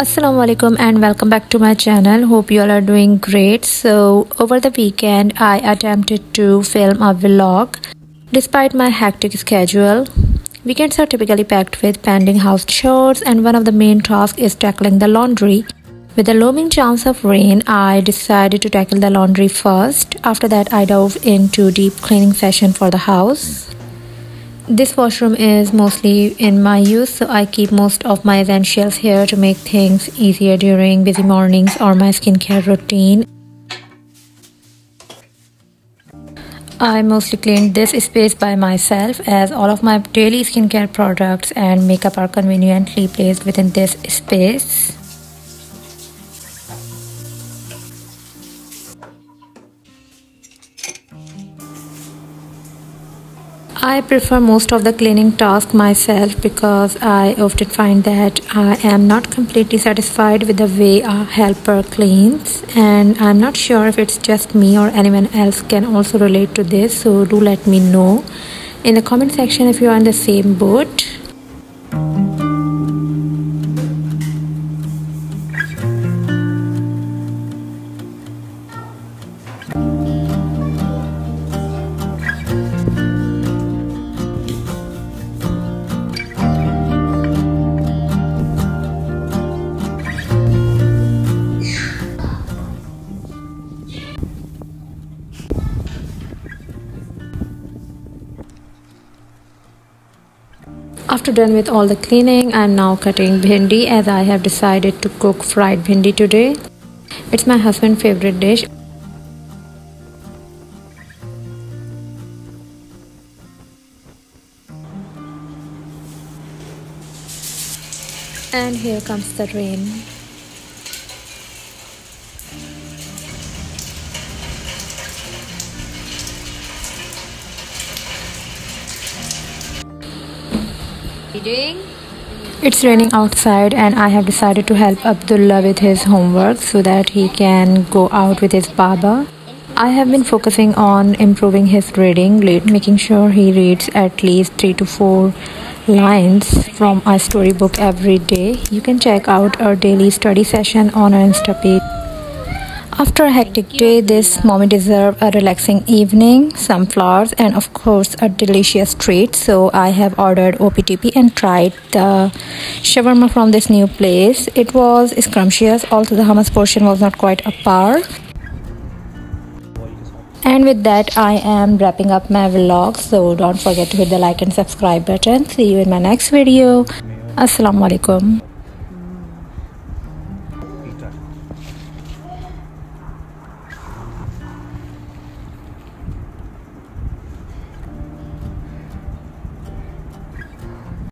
Assalamu alaikum and welcome back to my channel. Hope you all are doing great. So over the weekend I attempted to film a vlog despite my hectic schedule. Weekends are typically packed with pending house chores, and one of the main tasks is tackling the laundry. With the looming chance of rain, I decided to tackle the laundry first. After that I dove into deep cleaning session for the house. This washroom is mostly in my use, so I keep most of my essentials here to make things easier during busy mornings or my skincare routine. I mostly cleaned this space by myself, as all of my daily skincare products and makeup are conveniently placed within this space. I prefer most of the cleaning task myself because I often find that I am not completely satisfied with the way a helper cleans, and I'm not sure if it's just me or anyone else can also relate to this, so do let me know in the comment section if you are in the same boat. After done with all the cleaning, I am now cutting bhindi, as I have decided to cook fried bhindi today. It's my husband's favorite dish. And here comes the rain. It's raining outside, and I have decided to help Abdullah with his homework so that he can go out with his baba. I have been focusing on improving his reading, making sure he reads at least 3 to 4 lines from a storybook every day. You can check out our daily study session on our Insta page. After a hectic day, this mommy deserves a relaxing evening, some flowers, and of course a delicious treat. So I have ordered OPTP and tried the shawarma from this new place. It was scrumptious, although the hummus portion was not quite a par. And with that, I am wrapping up my vlog. So don't forget to hit the like and subscribe button. See you in my next video. Assalamu alaikum.